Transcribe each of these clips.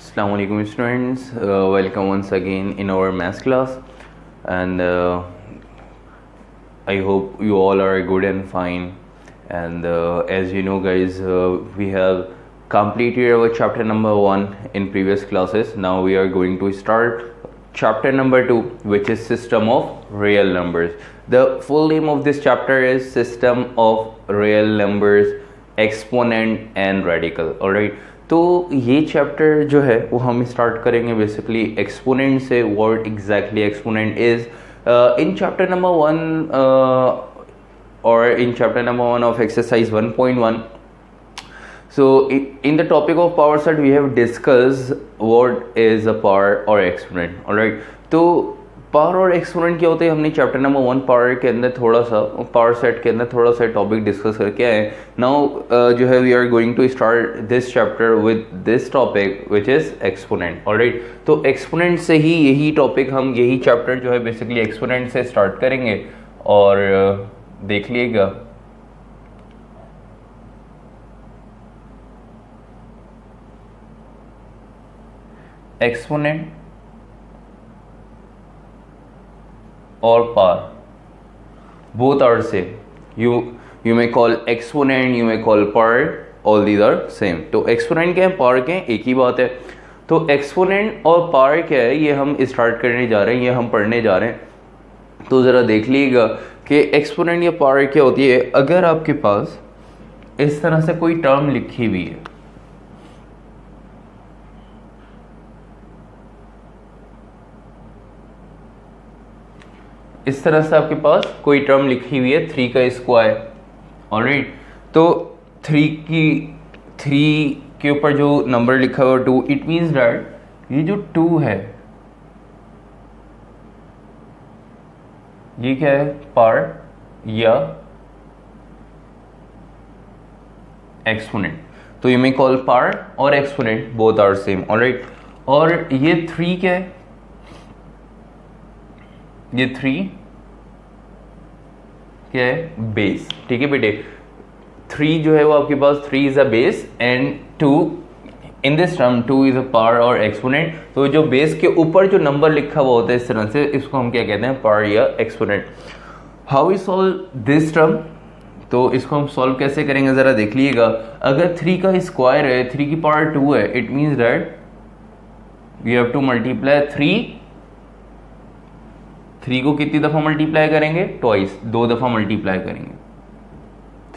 Assalamu alaikum students, welcome once again in our math class, and I hope you all are good and fine. And as you know guys, we have completed our chapter number 1 in previous classes. Now we are going to start chapter number 2, which is system of real numbers. The full name of this chapter is system of real numbers, exponent and radical. Alright, तो ये chapter जो है वो हम start करेंगे basically exponent से. What exactly exponent is in chapter number 1 or in chapter number 1 of exercise 1.1. So in the topic of power set we have discussed what is a power or exponent. Alright, तो power और exponent क्या होते हैं हमने chapter number 1 power के अंदर थोड़ा सा पावर सेट के अंदर थोड़ा सा टॉपिक डिस्कस करके आए. नाउ जो है we are going to start this chapter with this topic which is exponent. Alright, तो एक्सपोनेंट से ही यही टॉपिक हम यही चैप्टर जो है बेसिकली एक्सपोनेंट से स्टार्ट करेंगे और देख लीजिएगा. Exponent or power, both are same. You may call exponent, you may call power, all these are same. तो exponent क्या है, power क्या है, एक ही बात है. तो exponent और power क्या है ये हम स्टार्ट करने जा रहे हैं, ये हम पढ़ने जा रहे हैं. तो ज़रा देख लीजिएगा कि exponent या power क्या होती है. अगर आपके पास इस तरह से कोई टर्म लिखी हुई है, इस तरह से आपके पास कोई टर्म लिखी हुई है 3 का स्क्वायर. ऑलराइट, तो 3 के ऊपर जो नंबर लिखा हुआ 2, इट मीन्स दैट ये जो 2 है ये क्या है, पावर या एक्सपोनेंट. तो यू मे कॉल पावर और exponent, both are same. Alright, और ये 3 क्या है, ये 3 क्या है, बेस. ठीक है बेटे, 3 जो है वो आपके पास 3 is a base and 2 in this term 2 is a power और एक्सपोनेंट. तो जो बेस के ऊपर जो नंबर लिखा हुआ होता है इस तरह से, इसको हम क्या कहते हैं, पावर या exponent. How we solve this term, तो इसको हम सॉल्व कैसे करेंगे जरा देख लीजिएगा. अगर 3 का स्क्वायर है, 3 की पावर 2 है, it means that we have to multiply 3 को कितनी दफा मल्टीप्लाई करेंगे, ट्वाइस, 2 दफा मल्टीप्लाई करेंगे.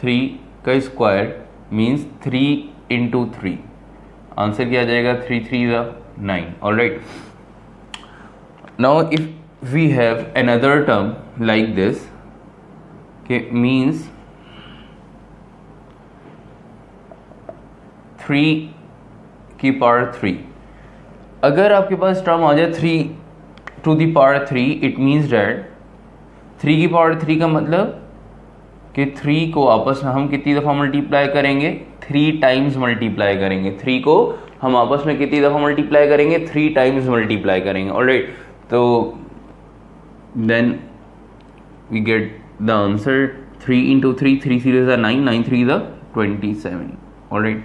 3 का स्क्वायर मीन्स 3 इंटू 3, आंसर क्या आ जाएगा, 3 3 9. Alright, now if we have another term like this के मीन्स 3 की पावर 3. अगर आपके पास टर्म आ जाए 3 to the power 3, it means that 3 की पावर 3 का मतलब कि 3 को आपस में हम कितनी दफ़ा मल्टीप्लाई करेंगे, 3 टाइम्स मल्टीप्लाई करेंगे. 3 को हम आपस में कितनी दफ़ा मल्टीप्लाई करेंगे, 3 टाइम्स मल्टीप्लाई करेंगे. ऑलराइट, तो then we get the answer 3 into 3, 3 3 is 9, 9 3 is 27. Alright,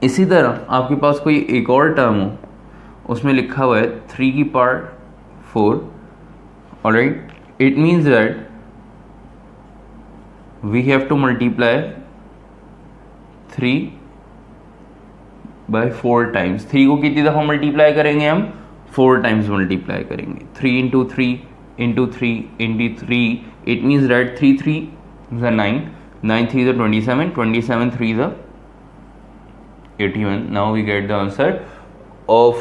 इसी तरह आपके पास कोई एक और टर्म हो, उसमें लिखा हुआ है 3 की power 4. Alright, it means that we have to multiply 3 by 4 times. 3 को कितनी दफ़ा मल्टीप्लाई करेंगे हम, 4 टाइम्स मल्टीप्लाई करेंगे. 3 into 3 into 3 into 3, it means that 3 3 is 9, 9 3 is 27, 27 3 is 81. Now we get the answer of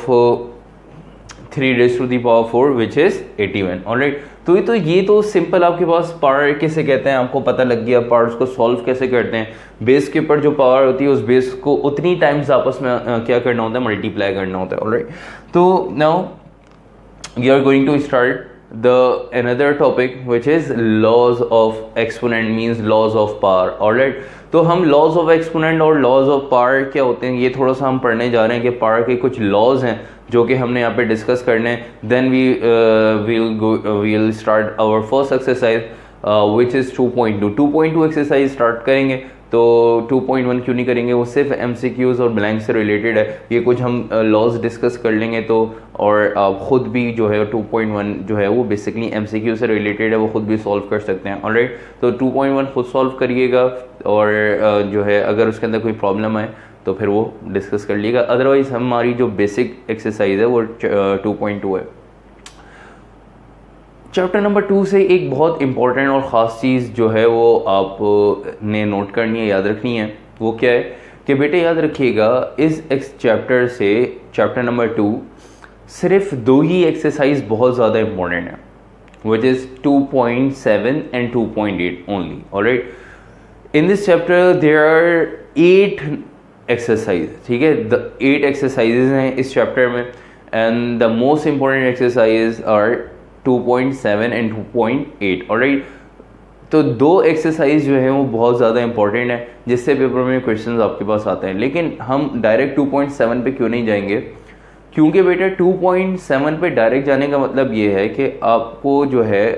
3 raised to the power 4 which is 81. Alright, तो ये तो simple आपके पास पावर कैसे कहते हैं आपको पता लग गया. पावर्स को सॉल्व कैसे करते हैं, बेस के ऊपर जो पावर होती है उस बेस को उतनी टाइम्स आपस में क्या करना होता है, मल्टीप्लाई करना होता है. ऑलराइट, तो now we are going to start the another topic which is laws of exponent means laws of power. alright, तो हम laws of exponent और laws of power क्या होते हैं ये थोड़ा सा हम पढ़ने जा रहे हैं कि power के कुछ laws हैं जो कि हमने यहाँ पे डिस्कस करने हैं. then we'll start our first exercise which is 2.2 exercise start करेंगे. तो 2.1 क्यों नहीं करेंगे, वो सिर्फ MCQs और ब्लैंक से रिलेटेड है, ये कुछ हम लॉज डिस्कस कर लेंगे। तो और आप ख़ुद भी जो है 2.1 जो है वो बेसिकली MCQ से रिलेटेड है, वो ख़ुद भी सॉल्व कर सकते हैं। ऑलराइट, तो 2.1 खुद सॉल्व करिएगा और जो है अगर उसके अंदर कोई प्रॉब्लम आए तो फिर वो डिस्कस कर लीजिएगा। अदरवाइज हमारी जो बेसिक एक्सरसाइज है वो 2.2 है। चैप्टर नंबर 2 से एक बहुत इंपॉर्टेंट और ख़ास चीज़ जो है वो आपने नोट करनी है, याद रखनी है। वो क्या है कि बेटे याद रखिएगा, इस चैप्टर से चैप्टर नंबर 2 सिर्फ 2 ही एक्सरसाइज बहुत ज़्यादा इंपॉर्टेंट है, which is 2.7 and 2.8 only. Alright, in this chapter there are 8 exercise, ठीक है, 8 एक्सरसाइजेज हैं इस चैप्टर में, and the most important exercise are 2.7 and 2.8। Alright, तो 2 एक्सरसाइज जो है वो बहुत ज़्यादा इंपॉर्टेंट है जिससे पेपर में क्वेश्चंस आपके पास आते हैं। लेकिन हम डायरेक्ट 2.7 पे क्यों नहीं जाएंगे, क्योंकि बेटा 2.7 पे डायरेक्ट जाने का मतलब ये है कि आपको जो है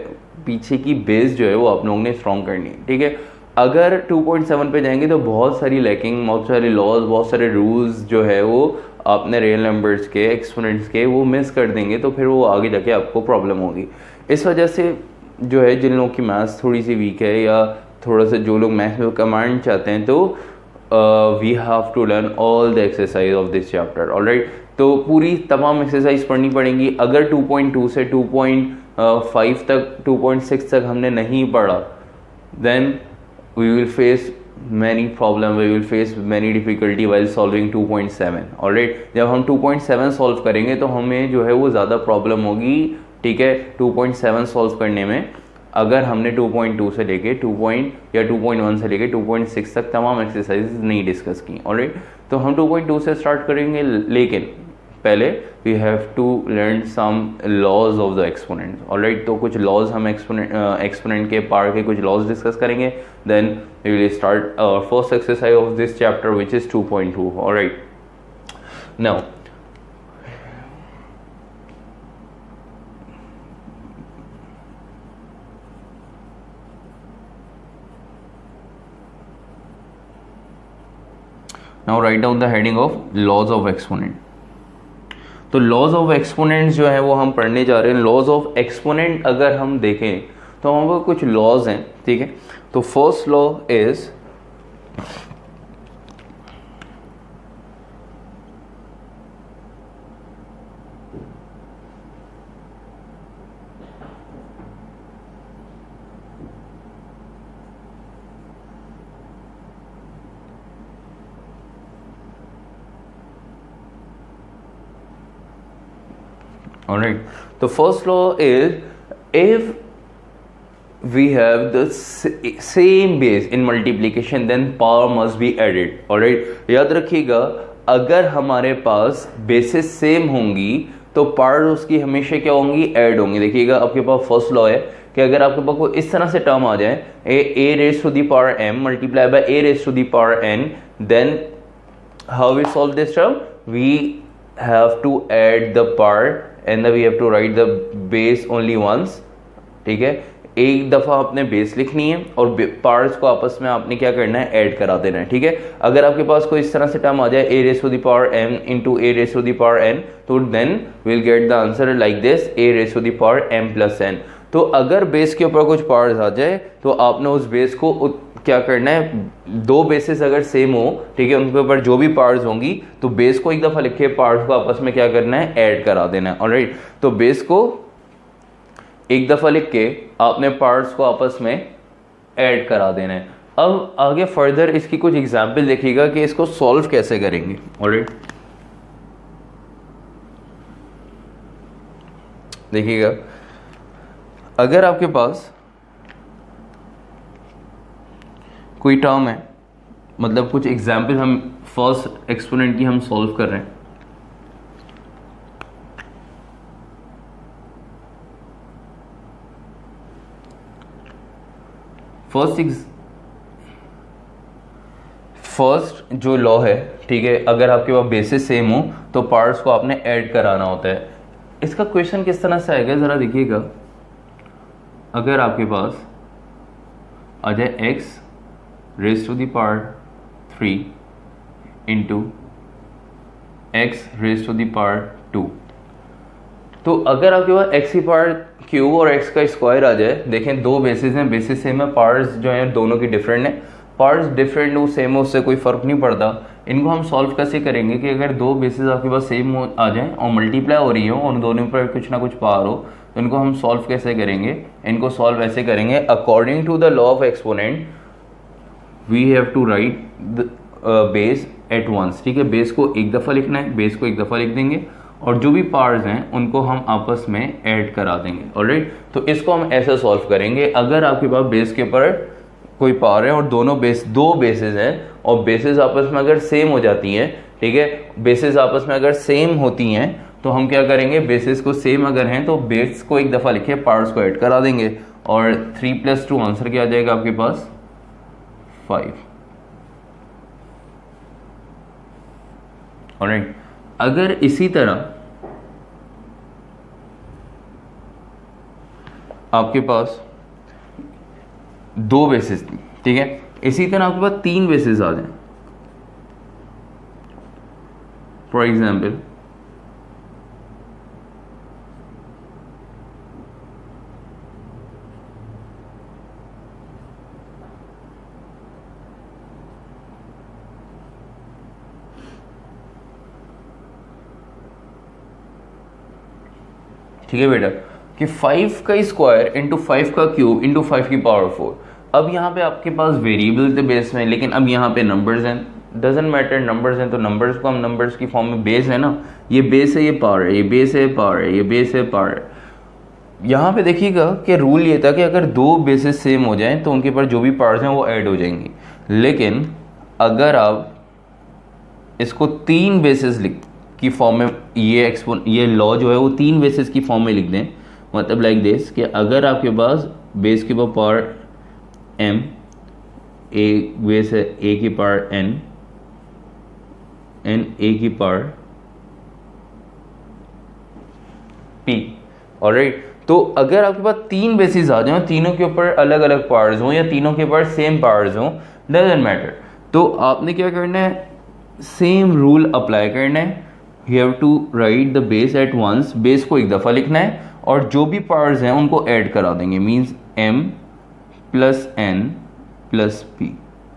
पीछे की बेस जो है वो आप लोगों ने स्ट्रॉन्ग करनी है, ठीक है। अगर 2.7 पे जाएंगे तो बहुत सारी लैकिंग, बहुत सारे लॉज, बहुत सारे रूल्स जो है वो आपने रियल नंबर्स के, एक्सपोनेंट्स के वो मिस कर देंगे, तो फिर वो आगे जाके आपको प्रॉब्लम होगी। इस वजह से जो है जिन लोगों की मैथ्स थोड़ी सी वीक है या थोड़ा सा जो लोग मैथ्स में कमांड चाहते हैं, तो we have to learn all the exercise of this chapter. Alright, तो पूरी तमाम एक्सरसाइज पढ़नी पड़ेंगी। अगर 2.2 से 2.5 तक, 2.6 तक हमने नहीं पढ़ा, then we will face many problem, we will face many difficulty while solving 2.7। alright, जब हम 2.7 सॉल्व करेंगे तो हमें जो है वो ज़्यादा प्रॉब्लम होगी, ठीक है, 2.7 सॉल्व करने में। अगर हमने 2.2 से लेके 2.1 से लेके 2.6 तक तमाम एक्सरसाइज नहीं डिस्कस की। ऑलराइट, तो हम 2.2 से स्टार्ट करेंगे, लेकिन पहले we have to learn some laws of the exponent. Alright, तो कुछ लॉज हम एक्सपोनेंट के पार्ट के कुछ लॉज डिस्कस करेंगे, then we will start our first exercise of this chapter which is 2.2। Alright, now write down the heading of laws of exponent। तो laws of exponents जो है वो हम पढ़ने जा रहे हैं। लॉज ऑफ एक्सपोनेंट अगर हम देखें तो वहाँ पर कुछ लॉज हैं, ठीक है। तो first law is alright, the first law is if we have the same base in multiplication then power must be added। alright, याद रखिएगा अगर हमारे पास बेसिस सेम होंगी तो पार्ट उसकी हमेशा क्या होंगी, ऐड होंगी। देखिएगा आपके पास फर्स्ट लॉ है कि अगर आपके पास कोई इस तरह से टर्म आ जाए a raised to the power m multiply by a raised to the power n, then how we solve this term, we have to add the part and then we have to write the base only once। ठीक है, एक दफ़ा आपने base लिखनी है और parts को आपस में आपने क्या करना है, ऐड करा देना है। ठीक है, अगर आपके पास कोई इस तरह से टर्म आ जाए a raised to the power m into a raised to the power n, तो then will get the answer like this a raised to the power m plus n। तो अगर बेस के ऊपर कुछ पार्ट्स आ जाए तो आपने उस बेस को क्या करना है, दो बेसिस अगर सेम हो, ठीक है, उनके ऊपर जो भी पार्ट्स होंगी तो बेस को एक दफा लिखे, पार्ट्स को आपस में क्या करना है, ऐड करा देना है। ऑलराइट, तो बेस को एक दफा लिख के आपने पार्ट्स को आपस में ऐड करा देना है। अब आगे फर्दर इसकी कुछ एग्जांपल देखिएगा कि इसको सॉल्व कैसे करेंगे। ऑलराइट, देखिएगा अगर आपके पास कोई टर्म है, मतलब कुछ एग्जाम्पल हम फर्स्ट एक्सपोनेंट की हम सॉल्व कर रहे हैं। फर्स्ट जो लॉ है, ठीक है, अगर आपके पास बेसिस सेम हो तो पार्ट्स को आपने ऐड कराना होता है। इसका क्वेश्चन किस तरह से आएगा जरा देखिएगा। अगर आपके पास आ जाए x raise to the power 3 into X raise to the power 2। तो अगर आपके पास एक्स की पावर क्यूब और एक्स का स्क्वायर आ जाए, देखें दो बेसिस हैं, बेसिस सेम है, पावर्स जो हैं दोनों की डिफरेंट है, पार्ट्स डिफरेंट हो सेम हो उससे कोई फर्क नहीं पड़ता। इनको हम सॉल्व कैसे करेंगे कि अगर दो बेसिस आपके पास सेम आ जाएं और मल्टीप्लाई हो रही हो और दोनों पर कुछ ना कुछ पावर हो, तो इनको हम सॉल्व कैसे करेंगे? इनको सॉल्व ऐसे करेंगे, according to the law of exponent we have to write the base at once. ठीक है, बेस को एक दफ़ा लिखना है, बेस को एक दफ़ा लिख देंगे और जो भी पार्ट्स हैं उनको हम आपस में ऐड करा देंगे। ऑलराइट, तो इसको हम ऐसे सॉल्व करेंगे। अगर आपके पास बेस के ऊपर कोई पावर है और दोनों दो बेसिस हैं और बेसिस आपस में अगर सेम हो जाती हैं, ठीक है, बेसिस आपस में अगर सेम होती हैं तो हम क्या करेंगे? बेसिस को सेम अगर हैं तो बेस को एक दफ़ा लिखे, पार्ट्स को ऐड करा देंगे और 3 + 2 आंसर क्या आ जाएगा आपके पास? 5। ऑलराइट, अगर इसी तरह आपके पास दो बेसिस थी, ठीक है, इसी तरह आपके पास 3 बेसिस आ जाए, फॉर एग्जाम्पल ठीक है बेटा, कि 5 का स्क्वायर इंटू 5 का क्यूब इंटू 5 की पावर 4। अब यहाँ पे आपके पास वेरिएबल थे बेस में, लेकिन अब यहाँ पे नंबर्स हैं, डजेंट मैटर, नंबर्स हैं तो नंबर्स को हम नंबर्स की फॉर्म में, बेस है ना, ये बेस है, ये पावर है, ये बेस है, पावर है, ये बेस है, पावर है। यहाँ पे देखिएगा कि रूल ये था कि अगर दो बेसिस सेम हो जाएं तो उनके ऊपर जो भी पावर्स हैं वो ऐड हो जाएंगी। लेकिन अगर आप इसको 3 बेसिस की फॉर्म में, ये लॉ जो है वो 3 बेसिस की फॉर्म में लिख दें, मतलब लाइक दिस कि अगर आपके पास बेस के ऊपर पावर m, ए बेस है a की पावर n, a की पावर p। ऑलराइट, तो अगर आपके पास 3 बेसिस आ जाए, तीनों के ऊपर अलग अलग पावर्स हों या तीनों के ऊपर सेम पावर्स हों, डजंट मैटर, तो आपने क्या करना है? सेम रूल अप्लाई करना है। You have to write the base at once, base को एक दफ़ा लिखना है और जो भी पावर्स हैं उनको ऐड करा देंगे, means m + n + p।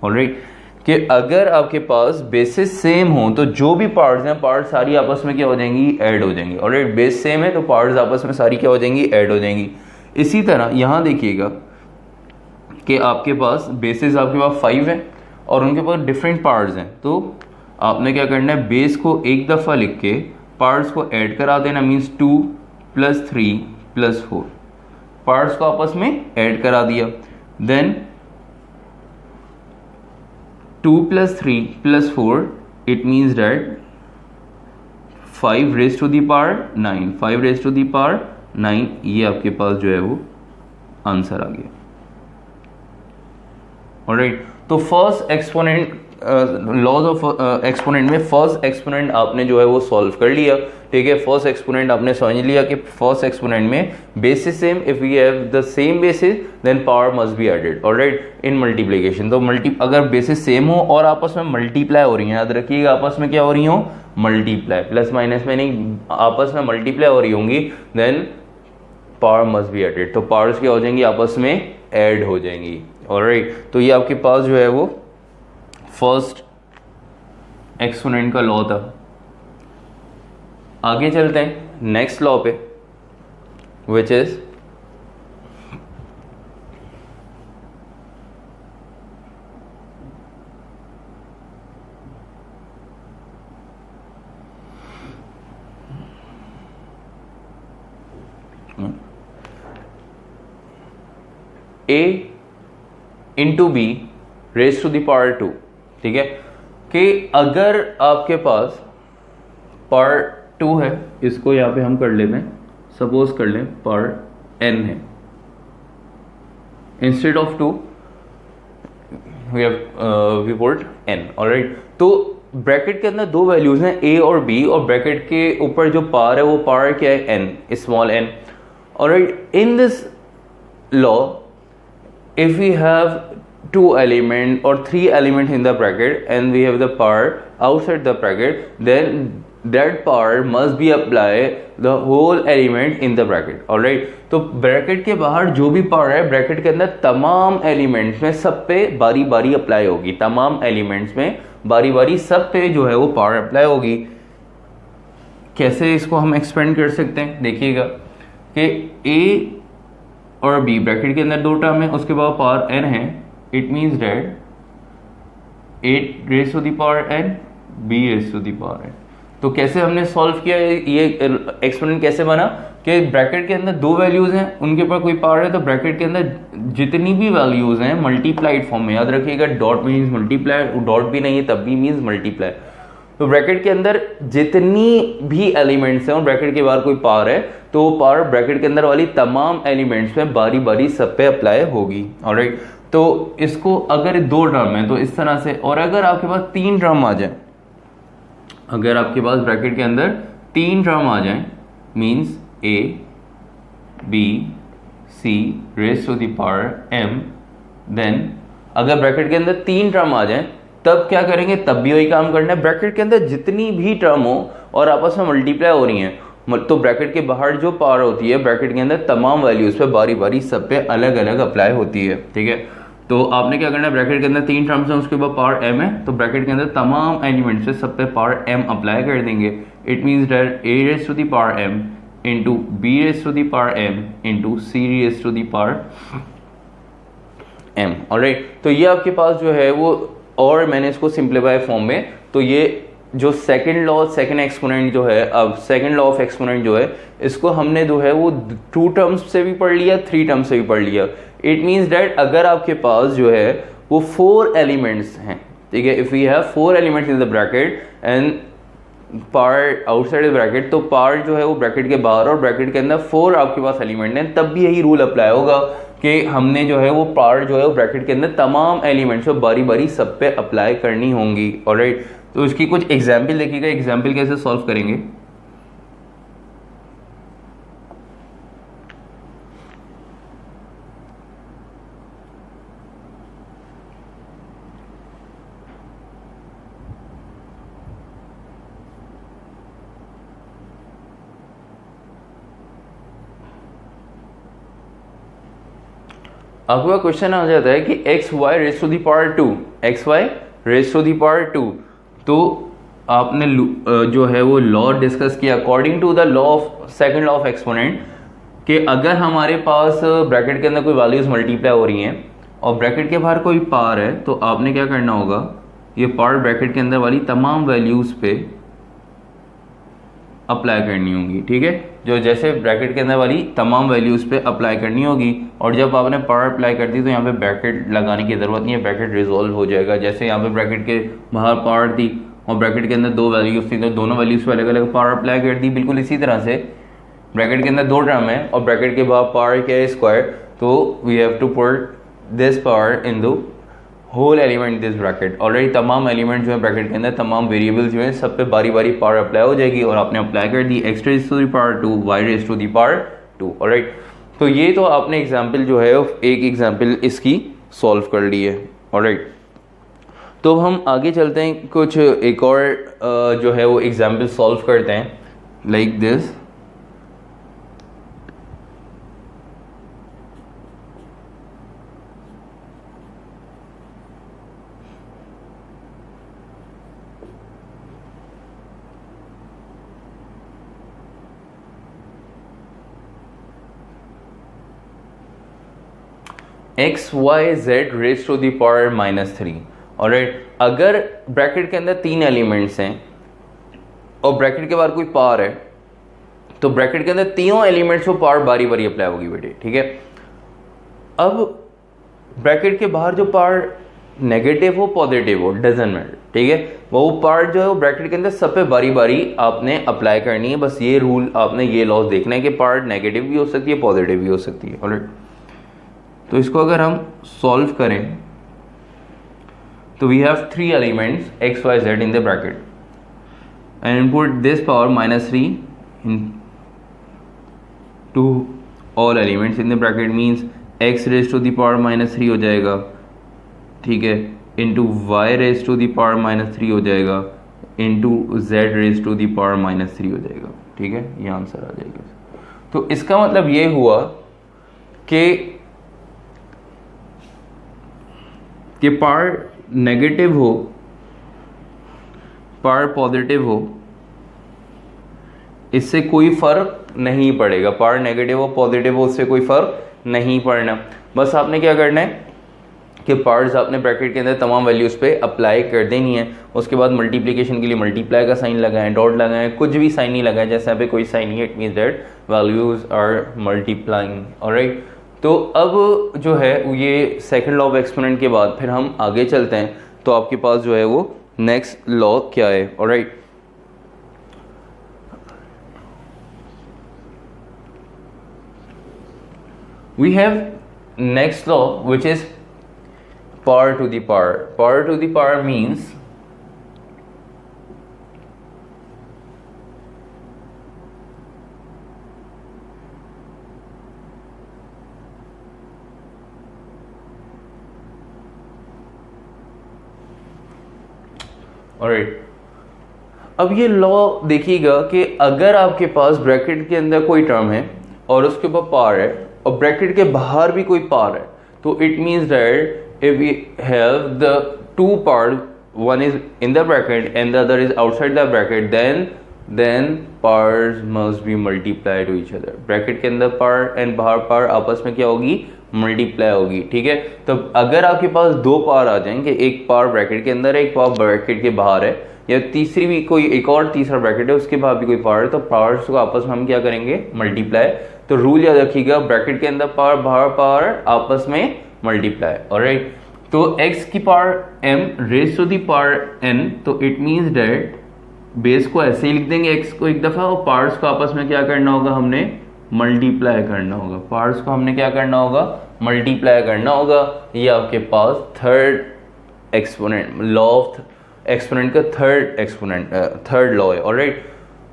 Alright, कि अगर आपके पास बेसिस सेम हो तो जो भी पार्ट्स हैं, पार्ट्स सारी आपस में क्या हो जाएंगी? ऐड हो जाएंगी। ऑलराइट, बेस सेम है तो पार्ट्स आपस में सारी क्या हो जाएंगी? ऐड हो जाएंगी। इसी तरह यहाँ देखिएगा कि आपके पास बेसिस आपके पास 5 है और उनके पास डिफरेंट पार्ट्स हैं, तो आपने क्या करना है? बेस को एक दफ़ा लिख के पार्ट्स को ऐड करा देना, मीन्स 2 + 3 + 4, पार्ट्स को आपस में ऐड करा दिया। Then 2 + 3 + 4, it means that 5 raise to the power 9, 5 raise to the power 9, ये आपके पास जो है वो आंसर आ गया। ऑलराइट, तो first exponent, laws of exponent में फर्स्ट एक्सपोनेंट आपने जो है वो सॉल्व कर लिया। ठीक है, फर्स्ट एक्सपोनेंट आपने समझ लिया कि फर्स्ट एक्सपोनेंट में basis same, if we have the same basis then power must be added. Alright, in multiplication तो अगर बेसिस सेम हो और आपस में मल्टीप्लाई हो रही है, याद रखिएगा आपस में क्या हो रही हो? मल्टीप्लाई, प्लस माइनस में नहीं, आपस में मल्टीप्लाई हो रही होंगी, then power must be added, तो पावर्स क्या हो जाएंगी? आपस में ऐड हो जाएंगी। ऑलराइट, तो ये आपके पास जो है वो फर्स्ट एक्सपोनेंट का लॉ था। आगे चलते हैं नेक्स्ट लॉ पे, which is a into B raise to the power 2। ठीक है, कि अगर आपके पास पावर 2 है, इसको यहां पे हम कर लेते हैं, सपोज कर लें पावर n है, instead of 2 we put n। Alright, तो ब्रैकेट के अंदर दो वैल्यूज हैं a और b, और ब्रैकेट के ऊपर जो पावर है वो पावर क्या है? n, small n। Alright, in this law if we have 2 element or 3 element in the bracket and we have the power outside the bracket, then that power must be apply the whole element in the bracket. alright, तो bracket के बाहर जो भी power है bracket के अंदर तमाम elements में सब पे बारी बारी अप्लाई होगी, तमाम एलिमेंट्स में बारी बारी सब पे जो है वो पावर अप्लाई होगी। कैसे इसको हम एक्सपेंड कर सकते हैं, देखिएगा कि ए और बी ब्रैकेट के अंदर 2 टर्म है, उसके बाद पावर n है, it means that 8 raise to the power n b raise to the power n। तो कैसे हमने सॉल्व किया ये एक्सपेरिमेंट कैसे बना कि ब्रैकेट के अंदर 2 वैल्यूज हैं, उनके ऊपर कोई पावर है तो ब्रैकेट के अंदर जितनी भी वैल्यूज हैं मल्टीप्लाइड फॉर्म में, याद रखिएगा डॉट मीन्स मल्टीप्लाई, डॉट भी नहीं है तब भी मीन्स मल्टीप्लाई। तो ब्रैकेट के अंदर जितनी भी एलिमेंट्स हैं और ब्रैकेट के बाहर कोई पावर है तो वो पावर ब्रैकेट के अंदर वाली तमाम एलिमेंट्स में बारी बारी सब पे अप्लाई होगी। ऑलराइट, तो इसको अगर 2 टर्म है तो इस तरह से, और अगर आपके पास 3 टर्म आ जाए, अगर आपके पास ब्रैकेट के अंदर 3 टर्म आ जाए means a b c raise to the power m, then अगर ब्रैकेट के अंदर 3 टर्म आ जाए तब क्या करेंगे, तब भी वही काम करना है। ब्रैकेट के अंदर जितनी भी टर्म हो और आपस में मल्टीप्लाई हो रही हैं तो ब्रैकेट के बाहर जो पावर होती है ब्रैकेट के अंदर तमाम वैल्यूज पे बारी बारी सब पे अलग अलग अप्लाई होती है। ठीक है, तो आपने क्या करना है, ब्रैकेट के अंदर 3 टर्म्स हैं उसके बाद पावर m है, तो ब्रैकेट के अंदर तमाम एलिमेंट्स पे सब पे पावर m अप्लाई कर देंगे। It means that a raise to the power m into b raise to the power m into c raise to the power m। Alright, तो ये आपके पास जो है वो, और मैंने इसको सिंप्लीफाई फॉर्म में, तो ये जो सेकंड लॉ सेकंड एक्सपोनेंट जो है, अब सेकंड लॉ ऑफ एक्सपोनेंट जो है इसको हमने जो है वो 2 टर्म्स से भी पढ़ लिया, 3 टर्म्स से भी पढ़ लिया। इट मीन्स दैट अगर आपके पास जो है वो 4 एलिमेंट्स हैं, ठीक है, if we have 4 elements in the bracket and part outside the bracket, तो पार्ट जो है वो ब्रैकेट के बाहर और ब्रैकेट के अंदर 4 आपके पास एलिमेंट हैं, तब भी यही रूल अप्लाई होगा कि हमने जो है वो पार्ट जो है वो ब्रैकेट के अंदर तमाम एलिमेंट्स को बारी बारी सब पे अप्लाई करनी होंगी। ऑलराइट, तो इसकी कुछ एग्जाम्पल देखिएगा, एग्जाम्पल कैसे सॉल्व करेंगे। आपका क्वेश्चन आ जाता है कि X Y raise to the power 2, X Y raise to the power 2, तो आपने जो है वो लॉ डिस्कस किया according to the law of second law of exponent कि अगर हमारे पास ब्रैकेट के अंदर कोई वैल्यूज मल्टीप्लाई हो रही हैं और ब्रैकेट के बाहर कोई पावर है तो आपने क्या करना होगा, ये पावर ब्रैकेट के अंदर वाली तमाम वैल्यूज पे अप्लाई करनी होगी। ठीक है, जो जैसे ब्रैकेट के अंदर वाली तमाम वैल्यूज पे अप्लाई करनी होगी, और जब आपने पावर अप्लाई कर दी तो यहाँ पे ब्रैकेट लगाने की ज़रूरत नहीं है, ब्रैकेट रिजॉल्व हो जाएगा। जैसे यहाँ पे ब्रैकेट के बाहर पावर थी और ब्रैकेट के अंदर 2 वैल्यूज थी तो दोनों वैल्यूज पे अलग अलग पावर अप्लाई कर दी। बिल्कुल इसी तरह से ब्रैकेट के अंदर 2 टर्म है और ब्रैकेट के बाहर पावर क्या है, स्क्वायर, तो we have to put this power in the whole element this bracket. Already तमाम एलिमेंट जो है ब्रैकेट के अंदर, तमाम वेरिएबल्स जो है सब पे बारी बारी पावर अप्लाई हो जाएगी और आपने अप्लाई कर दी x raise to the power 2 y raise to the power 2। Alright, तो ये तो आपने एग्जांपल जो है एक एग्जांपल इसकी सॉल्व कर ली है। ऑलराइट, तो हम आगे चलते हैं, कुछ एक और जो है वो एग्जांपल सॉल्व करते हैं like this. X Y Z raise to the power -3। Alright, अगर ब्रैकेट के अंदर 3 एलिमेंट्स हैं और ब्रैकेट के बाहर कोई पावर है तो ब्रैकेट के अंदर तीनों एलिमेंट्स को पावर बारी बारी अप्लाई होगी बेटे। ठीक है, अब ब्रैकेट के बाहर जो पावर नेगेटिव हो पॉजिटिव हो डजंट मैटर, ठीक है, वो पावर जो है वो ब्रैकेट के अंदर सब पे बारी बारी आपने अप्लाई करनी है। बस ये रूल आपने, ये लॉज देखना है कि पावर नेगेटिव भी हो सकती है पॉजिटिव भी हो सकती है। ऑलराइट, तो इसको अगर हम सॉल्व करें तो we have 3 elements x y z in the bracket and input this power -3 to all elements in the bracket means x raise to the power -3 हो जाएगा ठीक है, into Y raise to the power -3 हो जाएगा, into Z raise to the power -3 हो जाएगा। ठीक है, ये आंसर आ जाएगा। तो इसका मतलब ये हुआ कि पावर नेगेटिव हो, पावर पॉजिटिव हो, इससे कोई फर्क नहीं पड़ेगा। पावर नेगेटिव हो पॉजिटिव हो उससे कोई फर्क नहीं पड़ना। बस आपने क्या करना है कि पावर्स आपने ब्रैकेट के अंदर तमाम वैल्यूज पे अप्लाई कर देनी है। उसके बाद मल्टीप्लिकेशन के लिए मल्टीप्लाई का साइन लगाएं, डॉट लगाएं, कुछ भी साइन नहीं लगाएं, जैसे यहाँ पे कोई साइन नहीं है, it means that values are multiplying. Alright, तो अब जो है ये सेकंड लॉ ऑफ एक्सपोनेंट के बाद फिर हम आगे चलते हैं। तो आपके पास जो है वो नेक्स्ट लॉ क्या है। Alright, we have next law which is power to the power. Power to the power means alright, अब ये लॉ देखिएगा कि अगर आपके पास ब्रैकेट के अंदर कोई टर्म है और उसके ऊपर पावर है और ब्रैकेट के बाहर भी कोई पावर है, तो it means that if we have the two power, one is in the bracket and the other is outside the bracket, then powers must be multiply to each other. Bracket के अंदर power and बाहर power आपस में क्या होगी, multiply होगी। ठीक है, तो अगर आपके पास दो पावर आ जाएंगे, एक पावर ब्रैकेट के अंदर है, एक पावर ब्रैकेट के बाहर है, या तीसरी भी कोई एक और तीसरा ब्रैकेट है उसके बाद भी कोई पावर है, तो पावर्स को आपस में हम क्या करेंगे, मल्टीप्लाई। तो रूल याद रखिएगा, ब्रैकेट के अंदर पावर बाहर पावर आपस में मल्टीप्लाई। ऑलराइट, तो x की power m raise to the power n, तो इट मींस दैट बेस को ऐसे ही लिख देंगे x को एक दफा, और पावर्स को आपस में क्या करना होगा, हमने मल्टीप्लाई करना होगा। पावर्स को हमने क्या करना होगा, मल्टीप्लाई करना होगा। ये आपके पास third exponent, law of exponent का थर्ड लॉ है। ऑलराइट,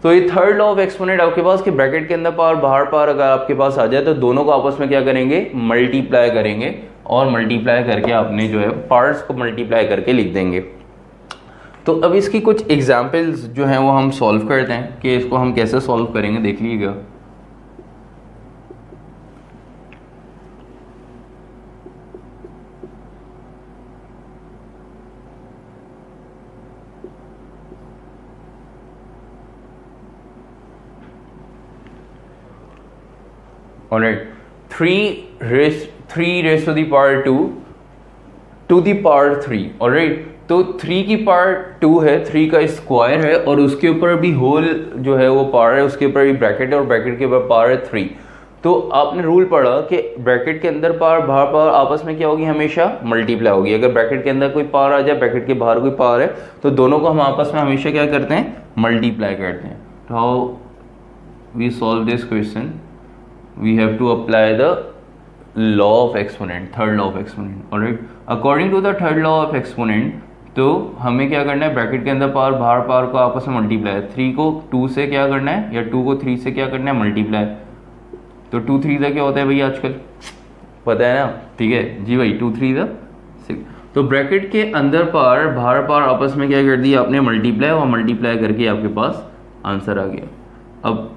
तो ये थर्ड लॉ ऑफ एक्सपोनेंट आपके पास कि ब्रैकेट के अंदर पावर बाहर पावर अगर आपके पास आ जाए तो दोनों को आपस में क्या करेंगे, मल्टीप्लाई करेंगे, और मल्टीप्लाई करके आपने जो है पार्ट्स को मल्टीप्लाई करके लिख देंगे। तो अब इसकी कुछ एग्जाम्पल्स जो हैं वो हम सॉल्व करते हैं कि इसको हम कैसे सॉल्व करेंगे, देख लीजिएगा। Alright, 3 raised to the power 2 to the power 3. Alright, तो 3 की पावर 2 है, 3 का स्क्वायर है, और उसके ऊपर भी होल जो है वो पावर है, उसके ऊपर भी ब्रैकेट है, और ब्रैकेट के ऊपर पावर है 3। तो आपने रूल पढ़ा कि ब्रैकेट के अंदर पावर बाहर पावर आपस में क्या होगी, हमेशा मल्टीप्लाई होगी। अगर ब्रैकेट के अंदर कोई पावर आ जाए, ब्रैकेट के बाहर कोई पावर है, तो दोनों को हम आपस में हमेशा क्या करते हैं, मल्टीप्लाई करते हैं। तो how we solve this question, we have to apply the law of exponent, third law of exponent. Alright, according to the third law of exponent, तो हमें क्या करना है, ब्रैकेट के अंदर पावर बाहर पावर को आपस में मल्टीप्लाई, 3 को 2 से क्या करना है, या 2 को 3 से क्या करना है, मल्टीप्लाई। तो 2 3 का क्या होता है भैया, आजकल पता है ना, ठीक है जी भाई, 2 3 6। तो ब्रैकेट के अंदर पावर बाहर पावर आपस में क्या कर दिया आपने, मल्टीप्लाई, और मल्टीप्लाई करके आपके पास आंसर आ गया। अब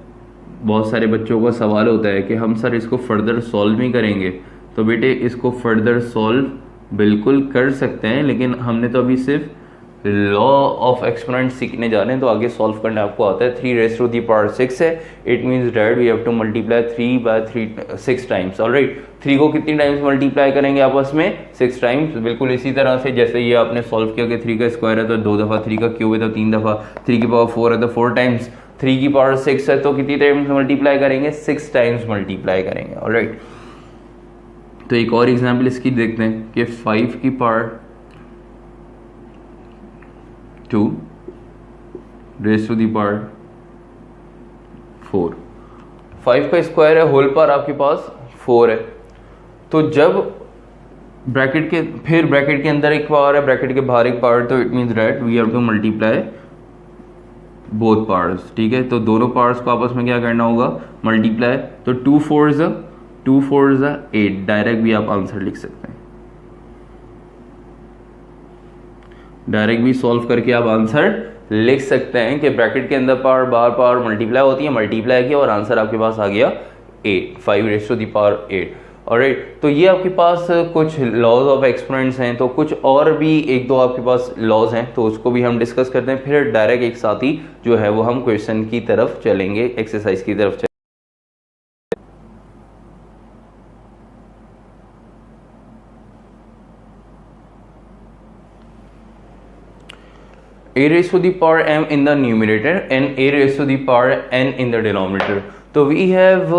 बहुत सारे बच्चों का सवाल होता है कि हम सर इसको फर्दर सॉल्व नहीं करेंगे, तो बेटे इसको फर्दर सॉल्व बिल्कुल कर सकते हैं, लेकिन हमने तो अभी सिर्फ लॉ ऑफ एक्सपोनेंट सीखने जा रहे हैं, तो आगे सॉल्व करना आपको आता है। 3 raised to the power 6 है, it means that we have to multiply 3 by 3 6 times. Alright, 3 को कितनी टाइम्स मल्टीप्लाई करेंगे आपस में, 6 टाइम्स। बिल्कुल इसी तरह से जैसे ये आपने सॉल्व किया कि 3 का स्क्वायर है तो 2 दफ़ा, 3 का क्यूब है तो 3 दफ़ा, 3 की पावर 4 है तो 4 टाइम्स, 3 की पावर 6 है तो कितनी टाइम्स मल्टीप्लाई करेंगे, 6 टाइम्स मल्टीप्लाई करेंगे। ऑलराइट, तो एक और एग्जांपल इसकी देखते हैं कि 5 की power 2 raise to the power 4, 5 का स्क्वायर है, होल पावर आपके पास 4 है। तो जब ब्रैकेट के फिर ब्रैकेट के अंदर एक पावर है, ब्रैकेट के बाहर एक पावर, तो it means that we have to multiply both powers. ठीक है, तो दोनों पावर्स को आपस में क्या करना होगा, मल्टीप्लाई। तो 2 4 8, डायरेक्ट भी आप आंसर लिख सकते हैं। डायरेक्ट भी सॉल्व करके आप आंसर लिख सकते हैं कि ब्रैकेट के अंदर पावर बार पावर मल्टीप्लाई होती है, मल्टीप्लाई किया और आंसर आपके पास आ गया 8, 5⁸8। ऑलराइट, तो ये आपके पास कुछ लॉज ऑफ एक्सपोनेंट्स हैं, तो कुछ और भी एक दो आपके पास लॉज हैं, तो उसको भी हम डिस्कस करते हैं, फिर डायरेक्ट एक साथ ही जो है वो हम क्वेश्चन की तरफ चलेंगे, एक्सरसाइज की तरफ चलेंगे। a raised to the power m in the numerator and a raised to the power n in the denominator। तो we have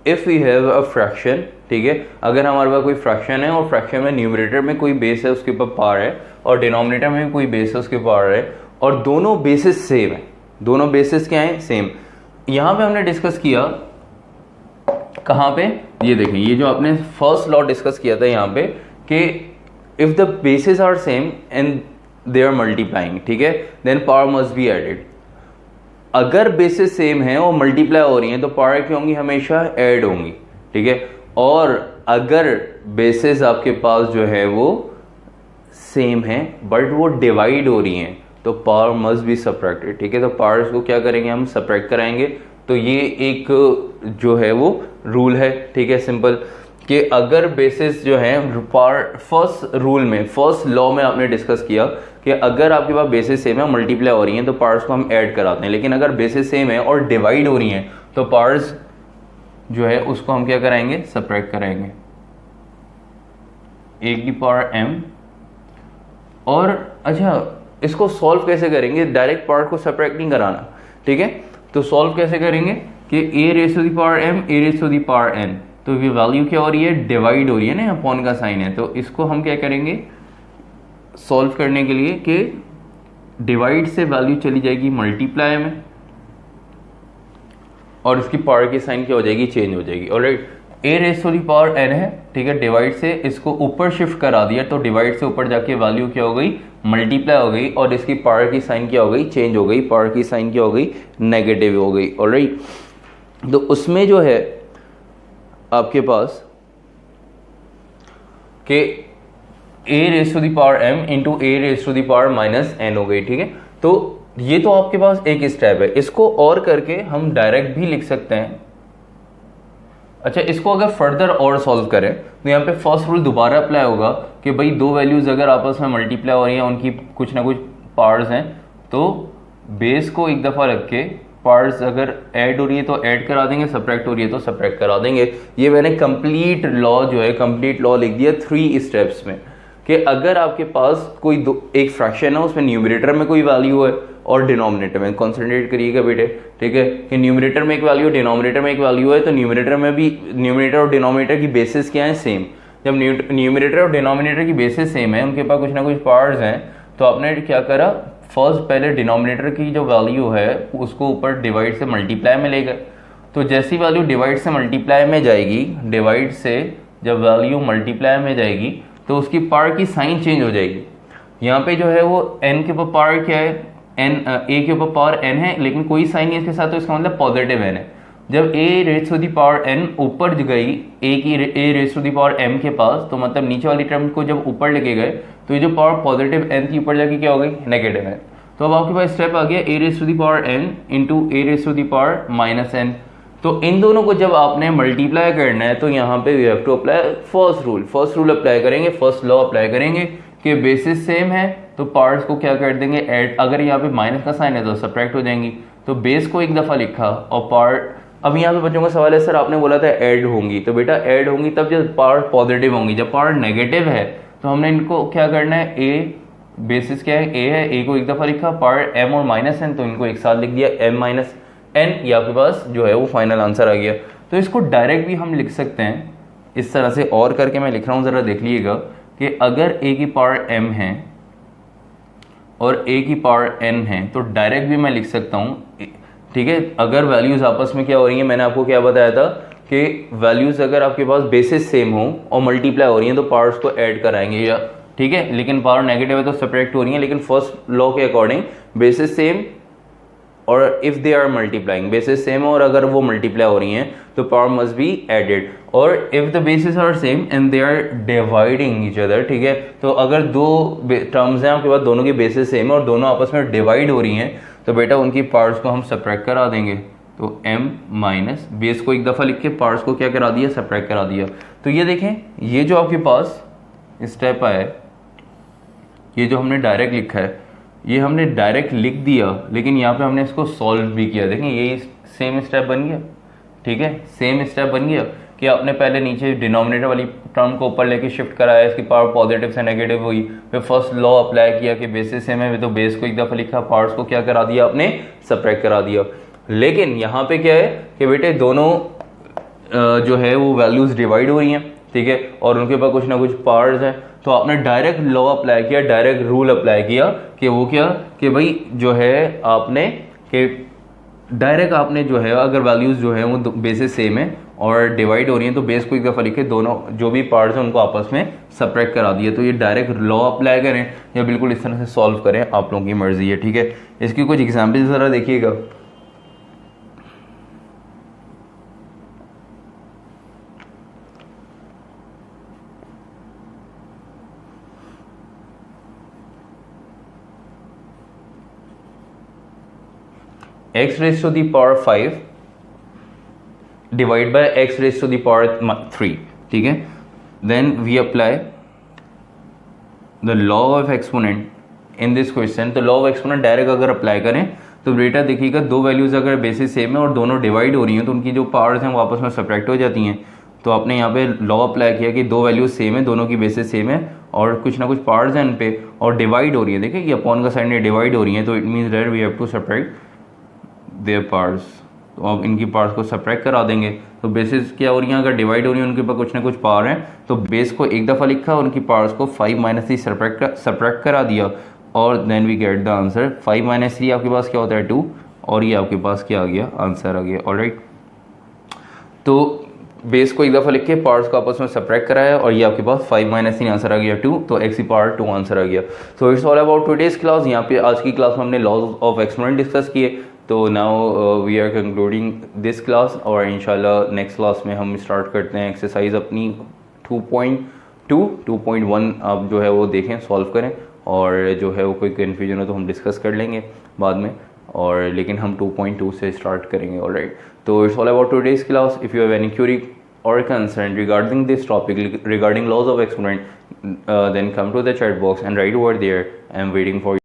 if we have a fraction, ठीक है, अगर हमारे पास कोई फ्रैक्शन है और फ्रैक्शन में न्यूमरेटर में कोई बेस है उसके ऊपर पावर है और डिनोमिनेटर में भी कोई बेस है उसके पावर है और दोनों बेसिस सेम है, दोनों बेसिस क्या है, सेम। यहाँ पे हमने डिस्कस किया, कहाँ पे, ये देखें, ये जो आपने फर्स्ट लॉ डिस्कस किया था यहाँ पे कि if the basis are same and they are multiplying, ठीक है, then power must be added. अगर बेसिस सेम है और मल्टीप्लाई हो रही है तो पावर क्या होंगी, हमेशा ऐड होंगी, ठीक है। और अगर बेसिस आपके पास जो है वो सेम है बट वो डिवाइड हो रही हैं तो पावर मस्ट बी सबट्रैक्टेड, ठीक है। तो पावर्स को क्या करेंगे, हम सबट्रैक्ट कराएंगे। तो ये एक जो है वो रूल है, ठीक है, सिंपल, कि अगर बेसिस जो है पावर, फर्स्ट रूल में, फर्स्ट लॉ में आपने डिस्कस किया कि अगर आपके पास बेसिस सेम है, मल्टीप्लाई हो रही हैं तो पावर्स को हम ऐड कराते हैं, लेकिन अगर बेसिस सेम है और डिवाइड हो रही हैं तो पावर्स जो है उसको हम क्या कराएंगे, सबट्रैक्ट कराएंगे, a की पावर m। और अच्छा, इसको सॉल्व कैसे करेंगे, डायरेक्ट पावर को सबट्रैक्ट नहीं कराना, ठीक है। तो सॉल्व कैसे करेंगे कि a raise to the power m, a raise to the power n, तो ये वैल्यू क्या हो रही है, डिवाइड हो रही है ना, अपॉन का साइन है, तो इसको हम क्या करेंगे सॉल्व करने के लिए कि डिवाइड से वैल्यू चली जाएगी मल्टीप्लाई में और इसकी पावर की साइन क्या हो जाएगी, चेंज हो जाएगी। Alright, a raise to the power n है, ठीक है, डिवाइड से इसको ऊपर शिफ्ट करा दिया तो डिवाइड से ऊपर जाके वैल्यू क्या हो गई, मल्टीप्लाई हो गई और इसकी पावर की साइन क्या हो गई, चेंज हो गई, पावर की साइन क्या हो गई, नेगेटिव हो गई। ऑलराइट, तो उसमें जो है आपके पास कि a raise to the power m into a raise to the power minus n हो गई, ठीक है। तो ये तो आपके पास एक स्टेप है, इसको और करके हम डायरेक्ट भी लिख सकते हैं। अच्छा, इसको अगर फर्दर और सॉल्व करें तो यहाँ पे फर्स्ट रूल दोबारा अप्लाई होगा कि भाई दो वैल्यूज अगर आपस में मल्टीप्लाई हो रही हैं, उनकी कुछ ना कुछ पावर्स हैं, तो बेस को एक दफ़ा रख के पार्ट्स अगर ऐड हो रही है तो ऐड करा देंगे, सब्ट्रैक्ट हो रही है तो सब्ट्रैक्ट करा देंगे। ये मैंने कंप्लीट लॉ जो है, कंप्लीट लॉ लिख दिया 3 स्टेप्स में कि अगर आपके पास कोई एक फ्रैक्शन है उसमें न्यूमरेटर में कोई वैल्यू है और डिनोमिनेटर में, कंसंट्रेट करिएगा बेटे, ठीक है, कि न्यूमरेटर में एक वैल्यू, डिनोमिनेटर में एक वैल्यू है, तो न्यूमरेटर में भी, न्यूमरेटर और डिनोमिनेटर की बेसिस क्या है, सेम। जब न्यूमरेटर और डिनोमिनेटर की बेसिस सेम है, उनके पास कुछ ना कुछ पावर्स हैं, तो आपने क्या करा, फर्स्ट पहले डिनोमिनेटर की जो वैल्यू है उसको ऊपर डिवाइड से मल्टीप्लाई में ले गए। तो जैसी वैल्यू डिवाइड से मल्टीप्लाई में जाएगी, डिवाइड से जब वैल्यू मल्टीप्लाई में जाएगी तो उसकी पावर की साइन चेंज हो जाएगी। यहाँ पे जो है वो n के ऊपर पावर क्या है, a के ऊपर पावर n है, लेकिन कोई साइन नहीं इसके साथ, तो इसका मतलब पॉजिटिव n है। जब a raise to the power n ऊपर गई a raise to the power m के पास, तो मतलब नीचे वाली टर्म को जब ऊपर लेके गए तो ये जो पावर पॉजिटिव n थी ऊपर जाके क्या हो गई, नेगेटिव है। तो अब आपके पास स्टेप आ गया a raise to the power n into a raise to the power minus n। तो इन दोनों को जब आपने मल्टीप्लाई करना है तो यहाँ पे we have to apply first rule, first rule apply करेंगे, फर्स्ट लॉ अप्लाई करेंगे कि बेसिस सेम है तो पार्ट्स को क्या कर देंगे, ऐड। अगर यहाँ पे माइनस का साइन है तो सब्ट्रैक्ट हो जाएंगी। तो बेस को एक दफा लिखा और पार्ट, अब यहाँ पे बच्चों का सवाल है सर आपने बोला था ऐड होंगी, तो बेटा ऐड होंगी तब जब पार्ट पॉजिटिव होंगी, जब पार्ट नेगेटिव है तो हमने इनको क्या करना है, ए बेसिस क्या है, ए है, ए को एक दफा लिखा, पार्ट एम और माइनस एन तो इनको एक साथ लिख दिया, एम माइनस एन, ये आपके पास जो है वो फाइनल आंसर आ गया। तो इसको डायरेक्ट भी हम लिख सकते हैं इस तरह से, और करके मैं लिख रहा हूँ, जरा देख लीजिएगा कि अगर a की पावर m है और a की पावर n है तो डायरेक्ट भी मैं लिख सकता हूँ, ठीक है। अगर वैल्यूज आपस में क्या हो रही है, मैंने आपको क्या बताया था कि वैल्यूज अगर आपके पास बेसिस सेम हो और मल्टीप्लाई हो रही हैं तो पावर्स को ऐड कराएंगे, या ठीक है, लेकिन पावर नेगेटिव है तो सब्ट्रैक्ट हो रही है। लेकिन फर्स्ट लॉ के अकॉर्डिंग बेसिस सेम और if they are multiplying, basis same और अगर वो मल्टीप्लाई हो रही हैं तो पावर मस्ट बी एडेड, और if the basis are same and they are dividing each other, ठीक है। तो अगर दो टर्म्स हैं आपके पास, दोनों की बेसिस सेम है और दोनों आपस में डिवाइड हो रही हैं, तो बेटा उनकी पार्ट्स को हम सब्ट्रैक्ट करा देंगे। तो m माइनस बेस को एक दफ़ा लिख के पार्ट्स को क्या करा दिया, सब्ट्रैक्ट करा दिया। तो ये देखें, ये जो आपके पास स्टेप आया है, ये जो हमने डायरेक्ट लिखा है, ये हमने डायरेक्ट लिख दिया, लेकिन यहाँ पे हमने इसको सॉल्व भी किया। देखें यही सेम स्टेप बन गया, ठीक है, सेम स्टेप बन गया कि आपने पहले नीचे डिनोमिनेटर वाली टर्म को ऊपर लेके शिफ्ट कराया, इसकी पावर पॉजिटिव से नेगेटिव हुई, फिर फर्स्ट लॉ अप्लाई किया कि बेसिस सेम है, तो बेस को एक दफ़ा लिखा, पार्ट्स को क्या करा दिया आपने, सब्ट्रैक्ट करा दिया। लेकिन यहाँ पे क्या है कि बेटे दोनों जो है वो वैल्यूज डिवाइड हो रही हैं, ठीक है, और उनके पास कुछ ना कुछ पार्ट्स हैं, तो आपने डायरेक्ट लॉ अप्लाई किया, डायरेक्ट रूल अप्लाई किया कि वो क्या कि भाई जो है आपने कि डायरेक्ट आपने जो है अगर वैल्यूज जो है वो बेसिस सेम है और डिवाइड हो रही हैं, तो बेस को एक दफ़ा लिखे, दोनों जो भी पार्ट्स हैं उनको आपस में सब्ट्रैक्ट करा दिए। तो ये डायरेक्ट लॉ अप्लाई करें या बिल्कुल इस तरह से सॉल्व करें, आप लोगों की मर्जी है, ठीक है। इसकी कुछ एग्जाम्पल ज़रा देखिएगा। x raised to the power 5 divide by x raised to the power 3, ठीक है। Then we apply the law of exponent in this question. तो लॉ ऑफ एक्सपोनेंट डायरेक्ट अगर अप्लाई करें तो बेटा देखिएगा, दो वैल्यूज अगर बेसिस सेम है और दोनों डिवाइड हो रही हैं, तो उनकी जो पावर्स हैं वो आपस में सब्ट्रैक्ट हो जाती हैं। तो आपने यहाँ पे लॉ अप्लाई किया कि दो वैल्यूज सेम है, दोनों की बेसिस सेम है और कुछ ना कुछ पार्ट्स हैं इन पे और डिवाइड हो रही है। देखिए ये अपॉन का साइन में डिवाइड हो रही है, तो it means that we have to subtract their parts. तो अब इनकी पार्ट्स को सब्ट्रैक्ट करा देंगे। तो बेसिस क्या हो रही हैं, अगर डिवाइड हो रही है उनके पास कुछ ना कुछ पावर है, तो बेस को एक दफ़ा लिखा और उनकी पावर्स को 5 माइनस 3 सब्ट्रैक्ट करा दिया, और then we get the answer. 5 minus 3 आपके पास क्या होता है 2, और ये आपके पास क्या आ गया, आंसर आ गया। ऑलराइट, तो बेस को एक दफ़ा लिख के पार्ट्स को आपस में सब्ट्रैक्ट कराया और ये आपके पास 5 माइनस 3 आंसर आ गया 2, तो x की पावर 2 आंसर आ गया। So it's all about today's class. यहाँ पे आज की क्लास में हमने लॉज ऑफ एक्सपोनेंट डिस्कस किए। तो now we are concluding this class, और इंशाल्लाह नेक्स्ट क्लास में हम स्टार्ट करते हैं एक्सरसाइज अपनी 2.1 आप जो है वो देखें, सॉल्व करें, और जो है वो कोई कन्फ्यूजन हो तो हम डिस्कस कर लेंगे बाद में, और लेकिन हम 2.2 से स्टार्ट करेंगे। ऑलराइट, तो it's all about today's class. If you have any Curie or concern regarding this topic, regarding laws of exponent, then come to the chat box and write over there. I am waiting for you.